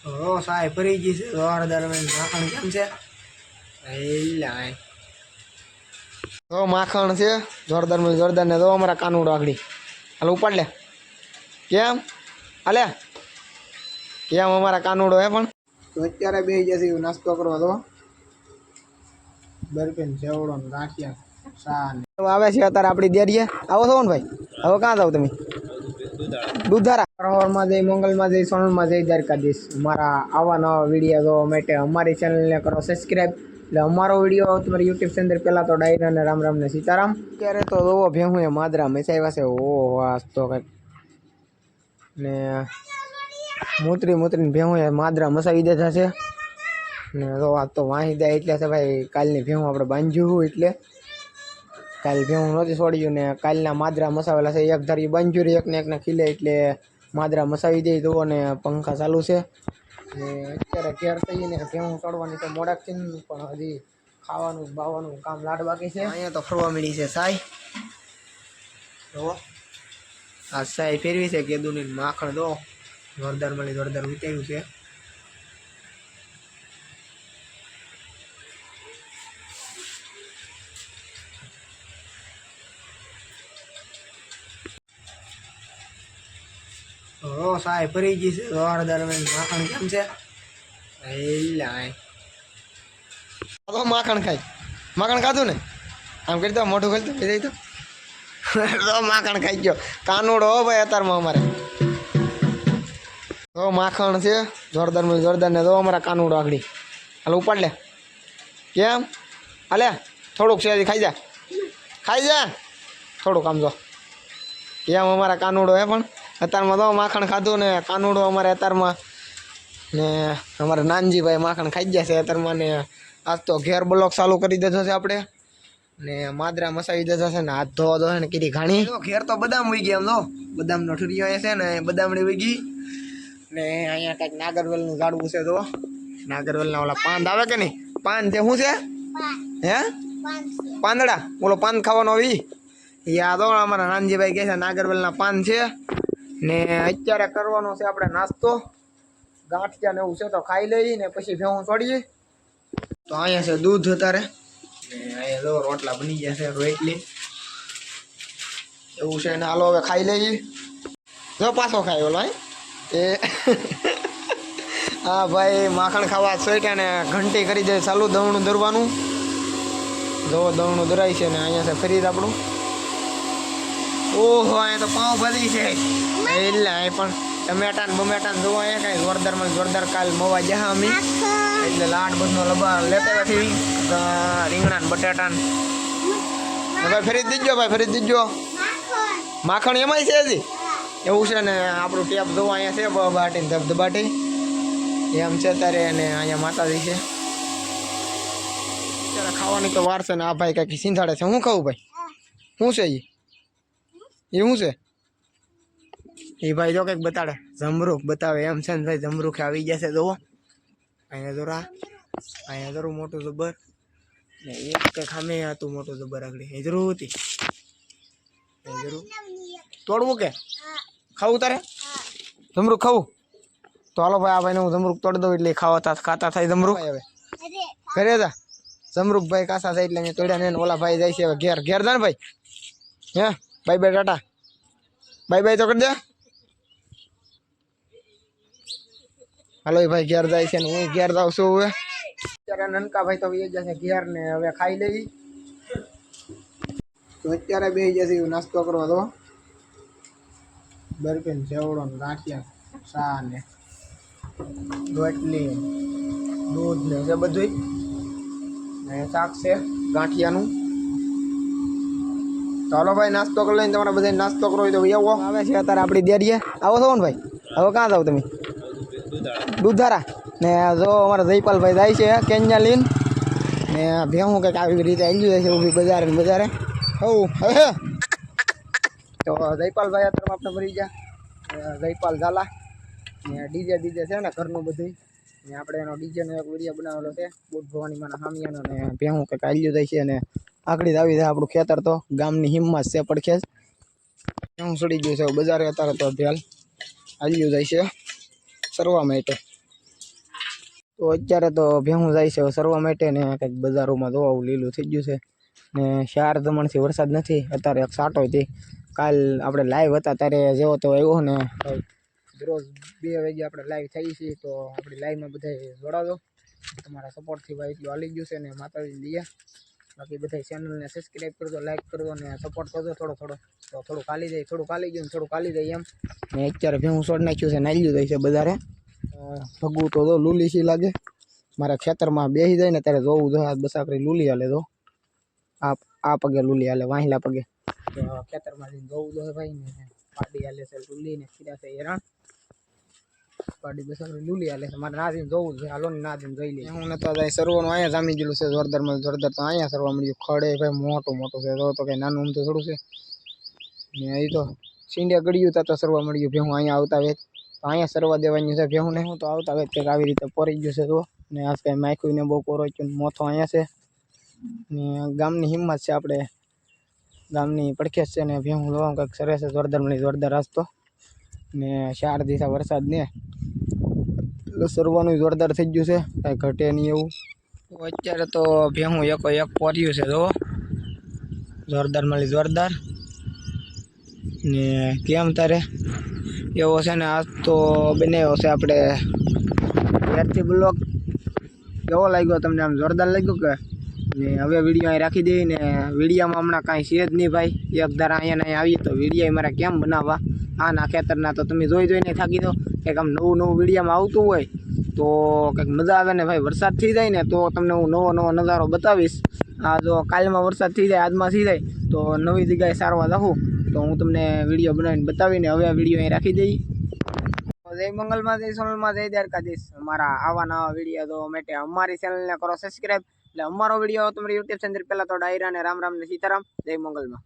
ઓ સાય ફરી ગઈ છે જોરદાર માખણ કેમ છે એલા તો માખણ છે જોરદાર જોરદાર ને તો અમારા કાનુડો આગળી હાલ ઉપાડ લે કેમ હાલે કેમ અમારા કાનુડો હે પણ તો અત્યારે બે જશે નાસ્તો કરવા તો બરફીન સેવડો ને ગાંઠિયા સા ને આવે છે અત્યારે આપણી દેરીએ આવો છો ને ભાઈ હવે ક્યાં જાવ તમે દુધારા હરહરમાં જઈ મંગલમાં જઈ સોનલમાં જઈ દ્વારકાધીશ મારા આવા નવા વિડીયો જોવા માટે અમારી ચેનલને કરો સબસ્ક્રાઈબ એટલે અમારો વિડીયો તમારી યુટ્યુબ ચેનલ પહેલાં તો ડાયરા ને રામ રામ ને સીતારામ અત્યારે તો જોવો ભેહું એ માદરા મચાવ્યા છે ઓ વાસ તો કંઈક ને મૂતરીને ભેહું એ માદરા મસાવી દીધા છે ને તો આ તો વાહી દે એટલે છે ભાઈ કાલની ભેહું આપણે બાંધ્યું એટલે કાલ ભેહું નહોતી છોડ્યું ને કાલના માદરા મસાવેલા છે એક ધારી બાંધ્યું એકને ખીલે એટલે માદરા મસાવી દઈ દો ને પંખા ચાલુ છે ને અત્યારે ઘેર થઈને ભેહું ચડવાની તો મોડાકથી પણ હજી ખાવાનું બાવાનું કામ લાડ બાકી છે અહીંયા તો ફરવા મળી છે સાય તો આ સાય ફેરવી છે કેદુની માખણ દો જોરદાર મળી જોરદાર ઉતાર્યું છે ઓ સાય ફરી ગઈ છે જોરદાર માખણ કેમ છે એલા તો માખણ ખાય માખણ ખાધું ને આમ કરી દો મોઢું ખોલતું કહી દઈ તો માખણ ખાઈ ગયો કાનુડો હો ભાઈ અત્યારમાં અમારે તો માખણ છે જોરદાર ને તો અમારા કાનુડો આગળી હાલ ઉપાડ લે કેમ હાલે થોડુંક છે ખાઈ જા થોડુંક આમ જો કેમ અમારા કાનુડો હે પણ અત્યારમાં તો માખણ ખાધું ને કાનુડો અમારે અત્યારમાં ને અમારા નાનજીભાઈ માખણ ખાઈ ગયા છે અત્યારમાં ને આજ તો ઘેર બ્લોક ચાલુ કરી દીધો છે આપણે ને માદરા મસાવી દીધા છે ને હાથ ધોવા દો ને કીધી ઘાણી ઘેર તો બદામ ઉઈ ગયા એમ તો બદામનો ઠુરિયો અહીંયા છે ને બદામડી ઉઈ ગઈ ને અહીંયા કાંઈક નાગરવેલનું ઝાડવું છે તો નાગરવેલના ઓલા પાંદ આવે કે નહીં પાન છે શું છે હે પાંદડા ઓલો પાન ખાવાનો આવી યાદ હો અમારા નાનજીભાઈ કહે છે નાગરવેલના પાન છે ને અત્યારે કરવાનો છે આપણે નાસ્તો ગાંઠિયા ને એવું છે તો ખાઈ લઈએ ને પછી ભેહું છોડીએ તો અહીંયા છે દૂધ અત્યારે ને અહીંયા જો રોટલા બની ગયા છે રોટલી એવું છે ને હાલો હવે ખાઈ લઈએ જો પાછો ખાય ઓલો એ હા ભાઈ માખણ ખાવા સોઈટા ને ઘંટી કરી દે ચાલુ દવણું દરવાનું જો દવણું દરાય છે ને અહીંયા છે ફરી આપણું ઓહો અહીંયા તો પાઉં ભાજી છે એટલે અહીં પણ ટમેટા ને બમેટા ને જોવા અહીંયા કઈ જોરદારમાં જોરદાર કાલ મવા જા અમે એટલે લાડ બધનો લબા લેતા નથી રીંગણા ને બટાટા ને ભાઈ ફરી દીજો માખણ એમાંય છે હજી એવું છે ને આપણું ટેપ જોવા અહીંયા છે બાટી ધબધબાટી એમ છે ત્યારે અને અહીંયા માતાજી છે ત્યારે ખાવાની તો વાર છે ને આ ભાઈ કાંઈક સિંધાડે છે હું ખાવું ભાઈ શું છે એ શું છે એ ભાઈ જો કંઈક બતાડે જમરૂખ બતાવે એમ છે ને ભાઈ જમરૂખ આવી જશે જોવો અહીંયા જોરા અહીંયા જરૂર મોટું જબર ને એક કંઈક ખામે હતું મોટું જબર આગળ એ જરૂર હતી એ જરૂર તોડવું કે ખાવું તારે જમરૂખ ખાવું તો હાલો ભાઈ આ ભાઈને હું જમરૂખ તોડી દઉં એટલે ખાતા થાય જમરૂખ હવે ઘરે જા જમરૂખ ભાઈ કાસા થાય એટલે અહીંયા તોડ્યા ને ઓલા ભાઈ જાય છે હવે ઘેર જા ને ભાઈ હે બાય ટાટા બાય તો કરી દે હાલો ભાઈ ઘેર જાય છે ને હું ઘેર જાઉં છું હવે અત્યારે નનકા ભાઈ તો એ જશે ઘેર ને હવે ખાઈ લેવી તો અત્યારે બે જશે નાસ્તો કરવા તો બરફીન સેવડો ને ગાંઠિયા સા ને રોટલી દૂધ ને છે બધું ને શાક છે ગાંઠિયાનું ચાલો ભાઈ નાસ્તો કરી લઈને તમારે બધા નાસ્તો કરો હોય તો આવો આવે છે અત્યારે આપણી દેરીએ આવો છો ને ભાઈ હવે ક્યાં જાવ તમે દુધારા ને જો અમારા જયપાલભાઈ જાય છે કેન્યા લીન ને ભેહું કંઈક આવી રીતે આવી જાય છે ઊભી બજારે હવે તો જયપાલભાઈ અત્યારે આપણે મરી ગયા જયપાલ ઝાલા ને ડીજે છે ને ઘરનું બધું ને આપણે એનો ડીજેનો એક વિડીયો બનાવેલો છે બુટ ભવાનીમાંના હામિયાનો ને ભેહું કંઈક આવી જાય છે અને આગળ જ આવી જાય આપણું ખેતર તો ગામની હિંમત છે પડખે જ હું સડી ગયું છે બજારે અત્યારે તો ધ્યાન આવી જાય છે સરવા માટે તો અત્યારે તો ભેહું જાય છે સરવા માટે ને કંઈક બજારોમાં જોવા લીલું થઈ ગયું છે ને 4 દમણથી વરસાદ નથી અત્યારે એક સાટો હતી કાલ આપણે લાઈવ હતા ત્યારે જેવો તો આવ્યો ને રોજ 2 વાગે આપણે લાઈવ થઈ છીએ તો આપણી લાઈવમાં બધા જોડાજો તમારા સપોર્ટથી ભાઈ એટલું હાલી ગયું છે ને માતાજી દઈએ બાકી બધા ચેનલને સબસ્ક્રાઈબ કરજો લાઈક કરજો ને સપોર્ટ કરજો થોડો તો થોડું ખાલી જાય થોડું ખાલી ગયું થોડું ખાલી જાય એમ ને અત્યારે ભેહું છોડ નાખ્યું છે નાલ્યું જાય છે બધારે ભગવું તો લૂલી સી લાગે મારા ખેતરમાં બેસી જાય ને ત્યારે જોવું જોઈએ બસાકરી લૂલી હાલે તો આ પગે લૂલી હાલે વાહિલા પગે તો ખેતરમાં જઈને જોવું જોઈએ ભાઈ ને પાડી હાલે છે લૂલી ને ખીરા છે હેરાન પાડી બસાકરી લૂલી હાલે છે મારે ના જઈને જોવું જોઈએ હાલો ને ના જઈને જોઈ લઈએ હું નતો જાય સરવાનું અહીંયા જામી ગયેલું છે જોરદાર તો અહીંયા સરવા મળ્યું ખડે ભાઈ મોટું છે તો કંઈ નાનું તો થોડું છે ને અહીં તો સીંડિયા ગળ્યું તો સરવા મળ્યું ભેહું અહીંયા આવતા વેત તો અહીંયા સરવા દેવાની છે ભેહું ને હું તો આવતા વેત કંઈક આવી રીતે પોરી ગયું છે તો ને આજ કંઈ માખ્યું ને બહુ પોરો મોથો અહીંયા છે ને ગામની હિંમત છે આપણે ગામની પડખે છે ને ભેહું જોવા કંઈક સરસ છે જોરદાર રાસ્તો ને 4 દિવસ વરસાદ ને સરવાનું જોરદાર થઈ ગયું છે કાંઈ ઘટે નહીં એવું અત્યારે તો ભેહું એક પોર્યું છે જો જોરદાર ને કેમ તારે એવો છે ને આજ તો બનાવ્યો છે આપણે ઘેરથી બ્લોગ કેવો લાગ્યો તમને આમ જોરદાર લાગ્યો કે ને હવે વિડીયો અહીં રાખી દઈએ ને વિડીયોમાં હમણાં કાંઈ છે જ નહીં ભાઈ એક ધારા અહીંયા આવીએ તો વિડીયો મારે કેમ બનાવવા આના ખેતરના તો તમે જોઈને થાકી દો કંઈક આમ નવું વિડીયોમાં આવતું હોય તો કંઈક મજા આવે ને ભાઈ વરસાદ થઈ જાય ને તો તમને હું નવો નજારો બતાવીશ આ જો કાલમાં વરસાદ થઈ જાય આજમાં થઈ જાય તો નવી જગ્યાએ સારવા જાઉં તો હું તમને વિડીયો બનાવીને બતાવીને હવે આ વિડીયો અહીં રાખી દઈ જય મંગલમાં જય સોનલમાં જય દ્વારકાધીશ અમારા આવા નવા વિડીયો તો માટે અમારી ચેનલને કરો સબસ્ક્રાઈબ એટલે અમારો વિડીયો તમારી યુટ્યુબ ચેનલ પહેલાં તો ડાયરા ને રામ ને સીતારામ જય મંગલમાં